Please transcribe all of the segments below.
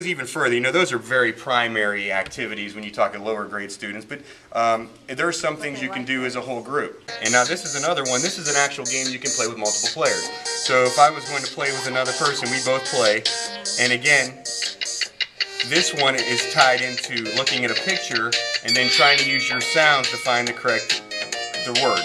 even further, those are very primary activities when you talk to lower grade students, but there are some things you can do as a whole group. And now this is another one. This is an actual game you can play with multiple players. So if I was going to play with another person, we both play. And again, this one is tied into looking at a picture and then trying to use your sounds to find the word.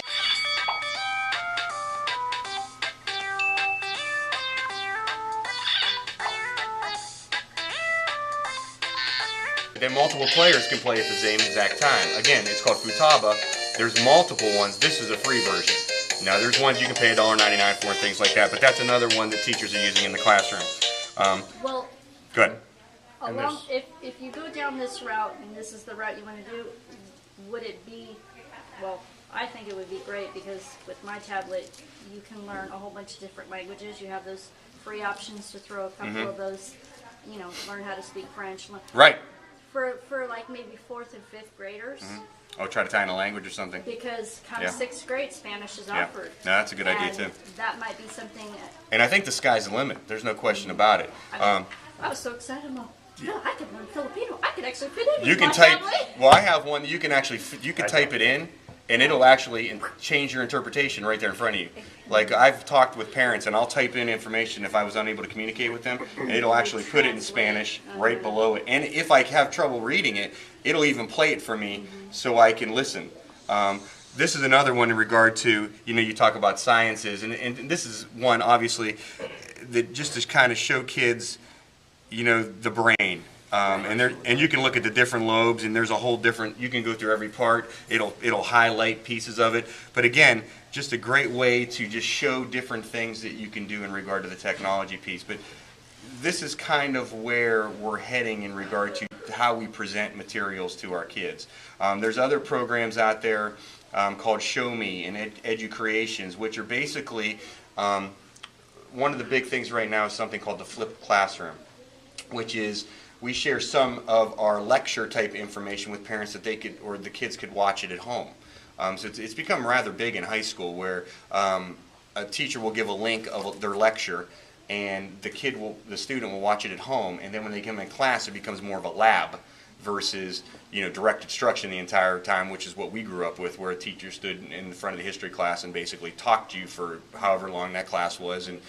Then multiple players can play at the same exact time. Again, it's called Futaba. There's multiple ones. This is a free version. Now, there's ones you can pay $1.99 for and things like that, but that's another one that teachers are using in the classroom. Well, go ahead. If you go down this route, and this is the route you want to do, would it be, well, I think it would be great because with my tablet, you can learn a whole bunch of different languages. You have those free options to throw a couple of those, learn how to speak French. Right. For like maybe 4th and 5th graders. Oh, try to tie in a language or something. Because kind of 6th grade Spanish is offered. No, that's a good idea too. That might be something. And I think the sky's the limit. There's no question about it. I was so excited. I could learn Filipino. I could actually fit in. You can type. Well, I have one that you can actually. You can type it in, and it'll actually change your interpretation right there in front of you. Like I've talked with parents, and I'll type in information if I was unable to communicate with them, and it'll actually put it in Spanish right below it. And if I have trouble reading it, it'll even play it for me so I can listen. This is another one in regard to, you talk about sciences, and this is one obviously that just to kind of show kids, the brain. And you can look at the different lobes, and there's a whole different. You can go through every part. It'll highlight pieces of it. But again, just a great way to just show different things that you can do in regard to the technology piece. But this is kind of where we're heading in regard to how we present materials to our kids. There's other programs out there called Show Me and Educreations, which are basically one of the big things right now is something called the flipped classroom, which is we share some of our lecture type information with parents that they could, or the kids could watch it at home. So it's become rather big in high school where a teacher will give a link of their lecture and the student will watch it at home, and then when they come in class it becomes more of a lab versus direct instruction the entire time, which is what we grew up with, where a teacher stood in front of the history class and basically talked to you for however long that class was, and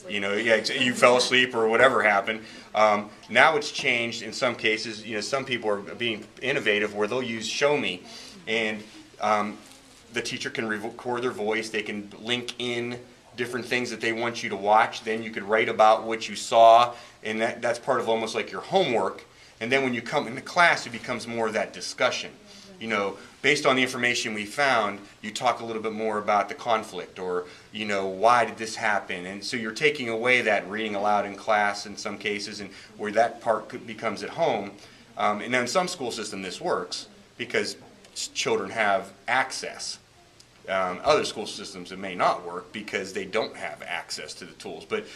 you fell asleep or whatever happened. Now it's changed in some cases. Some people are being innovative where they'll use Show Me, and the teacher can record their voice. They can link in different things that they want you to watch. Then you could write about what you saw, and that's part of almost like your homework. And then when you come into class, it becomes more of that discussion. Based on the information we found, you talk a little bit more about the conflict, or why did this happen? And so you're taking away that reading aloud in class in some cases, and where that part becomes at home. And then in some school system this works because children have access. Other school systems it may not work because they don't have access to the tools. But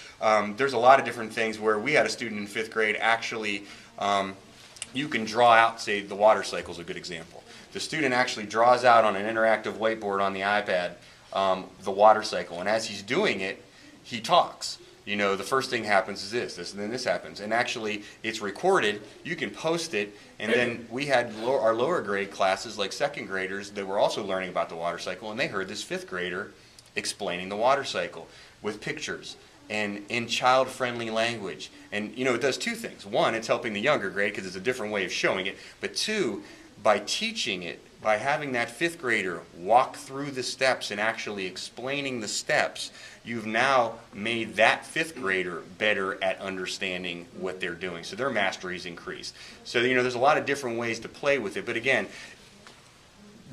there's a lot of different things where we had a student in 5th grade actually, you can draw out, say the water cycle is a good example. The student actually draws out on an interactive whiteboard on the iPad the water cycle, and as he's doing it, he talks. The first thing happens is this, and then this happens. And actually, it's recorded. You can post it. And then we had our lower grade classes, like 2nd graders, that were also learning about the water cycle, and they heard this 5th grader explaining the water cycle with pictures and in child-friendly language. And, it does two things. One, it's helping the younger grade because it's a different way of showing it. But two, by teaching it, by having that 5th grader walk through the steps and actually explaining the steps, you've now made that 5th grader better at understanding what they're doing. So their mastery's increased. So, there's a lot of different ways to play with it. But again,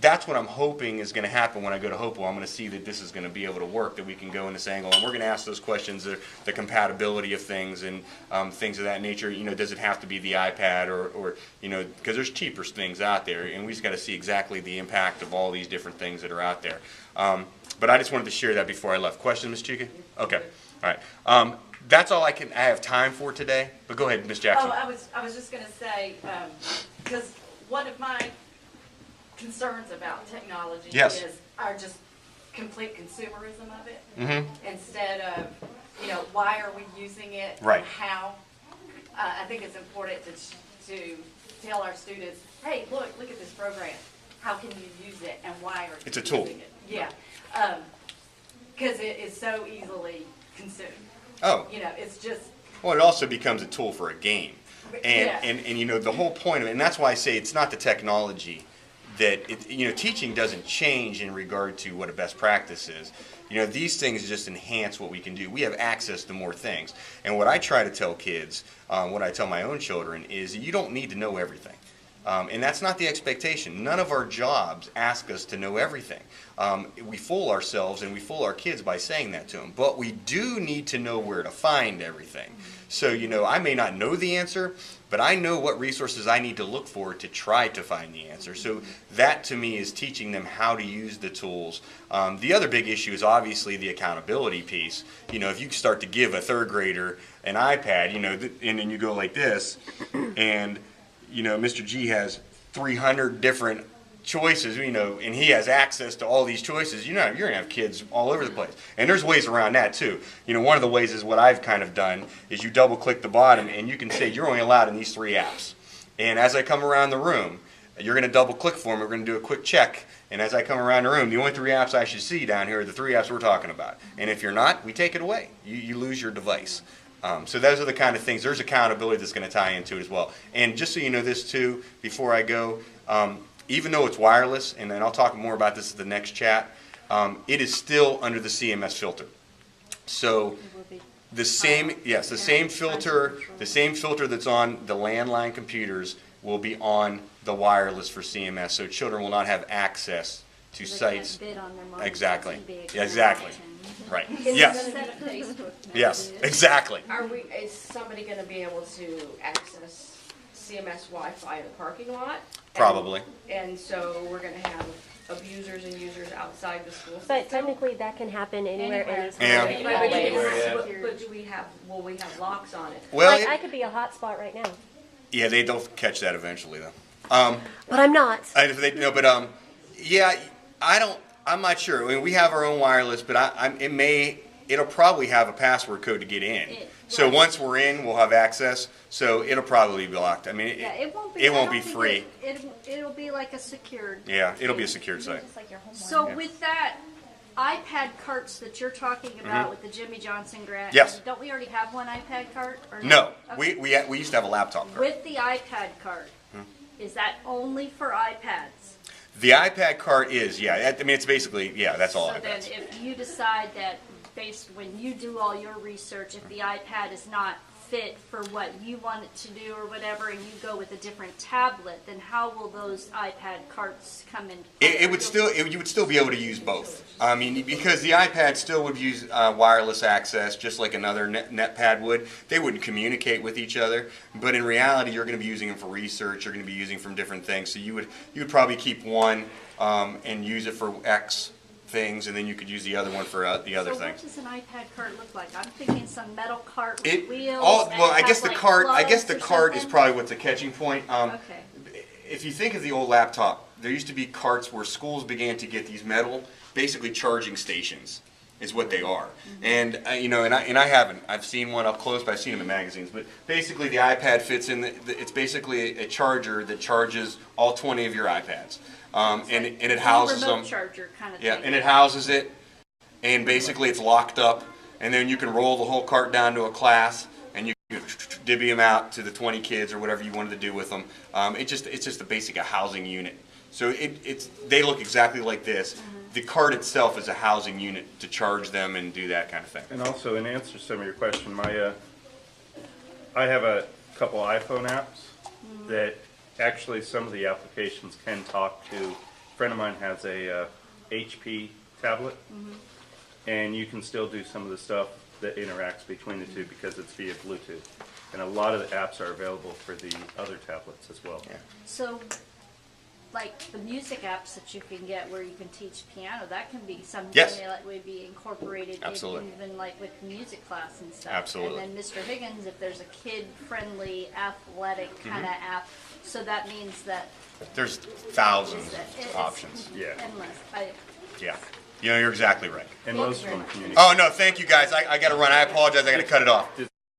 that's what I'm hoping is going to happen when I go to Hopewell. I'm going to see that this is going to be able to work, that we can go in this angle. And we're going to ask those questions, the compatibility of things and things of that nature. Does it have to be the iPad or because there's cheaper things out there. And we just got to see exactly the impact of all these different things that are out there. But I just wanted to share that before I left. Question, Ms. Chica? Okay. All right. That's all I have time for today. But go ahead, Ms. Jackson. Oh, I was just going to say, because one of my concerns about technology are just complete consumerism of it, instead of, why are we using it, right, and how. I think it's important to tell our students, hey, look at this program. How can you use it, and why are you It's a tool. using it? Yeah, because it is so easily consumed. Oh. You know, it's just. Well, it also becomes a tool for a game. And, Yeah. and you know, the whole point of it, and that's why I say it's not the technology that, teaching doesn't change in regard to what a best practice is. You know, these things just enhance what we can do. We have access to more things. And what I try to tell kids, what I tell my own children, is you don't need to know everything. And that's not the expectation. None of our jobs ask us to know everything. We fool ourselves and we fool our kids by saying that to them. But we do need to know where to find everything. So, I may not know the answer, but I know what resources I need to look for to try to find the answer. So that, to me, is teaching them how to use the tools. The other big issue is obviously the accountability piece. If you start to give a third grader an iPad, and then you go like this, and Mr. G has 300 different choices, and he has access to all these choices, you're going to have kids all over the place. And there's ways around that too. One of the ways is what I've kind of done is you double click the bottom and you can say you're only allowed in these 3 apps. And as I come around the room, you're going to double click for them. We're going to do a quick check. And as I come around the room, the only 3 apps I should see down here are the 3 apps we're talking about. And if you're not, we take it away. You lose your device. So those are the kind of things. There's accountability that's going to tie into it as well. And just so you know this too, before I go, even though it's wireless, and then I'll talk more about this at the next chat, it is still under the CMS filter. So the same filter that's on the landline computers will be on the wireless for CMS. So children will not have access to sites. Exactly. Exactly. Right. Yes. Yes. Exactly. Is somebody going to be able to access CMS Wi-Fi in the parking lot? Probably. And so we're going to have abusers and users outside the school system? But technically, that can happen anywhere, Yeah. anytime. But will we have locks on it? Well, Like, I could be a hotspot right now. yeah, they don't catch that eventually though. But I'm not. Yeah, I'm not sure. I mean, we have our own wireless, but it'll probably have a password code to get in. So once we're in, we'll have access. So it'll probably be locked. I mean, it won't be free. It'll be like a secured. Yeah, it'll be a secured site. So with that, iPad carts that you're talking about with the Jimmy Johnson grant. Yes. Don't we already have one iPad cart? Or No, Okay. we used to have a laptop cart. With the iPad cart, is that only for iPads? The iPad cart is, yeah. I mean, it's basically, yeah, that's all So then iPads. if you decide that when you do all your research, if the iPad is not fit for what you want it to do or whatever, and you go with a different tablet, then how will those iPad carts come in? You would still be able to use both. I mean, because the iPad still would use wireless access, just like another NetPad would. They wouldn't communicate with each other, but in reality, you're going to be using them for research. You're going to be using them from different things. So you would probably keep one and use it for X things, and then you could use the other one for the other So things. what does an iPad cart look like? I'm thinking some metal cart with It wheels. well, I guess the cart. I guess the plugs or cart is something? probably what's the catching point. Okay. If you think of the old laptop, there used to be carts where schools began to get these metal, basically charging stations, is what they are. And I've seen one up close, but I've seen them in magazines. But basically, the iPad fits in. It's basically a charger that charges all 20 of your iPads, and it houses remote them. charger kind of Yeah, thing. and it houses it, and basically it's locked up, and then you can roll the whole cart down to a class, and you can divvy them out to the 20 kids or whatever you wanted to do with them. It's just a basic housing unit. So they look exactly like this. The cart itself is a housing unit to charge them and do that kind of thing. And also, in answer to some of your question, I have a couple iPhone apps that actually some of the applications can talk to. A friend of mine has a HP tablet, and you can still do some of the stuff that interacts between the two because it's via Bluetooth. And a lot of the apps are available for the other tablets as well. Yeah. So, like the music apps that you can get where you can teach piano, that can be something Yes. that would be incorporated Absolutely. even like with music class and stuff. Absolutely. And then Mr. Higgins, if there's a kid-friendly athletic kind of app, so that means that There's thousands it's of options. Yeah. endless. Yeah. You're exactly right. And most of them communicate. Oh, no, thank you guys. I got to run. I apologize. I got to cut it off.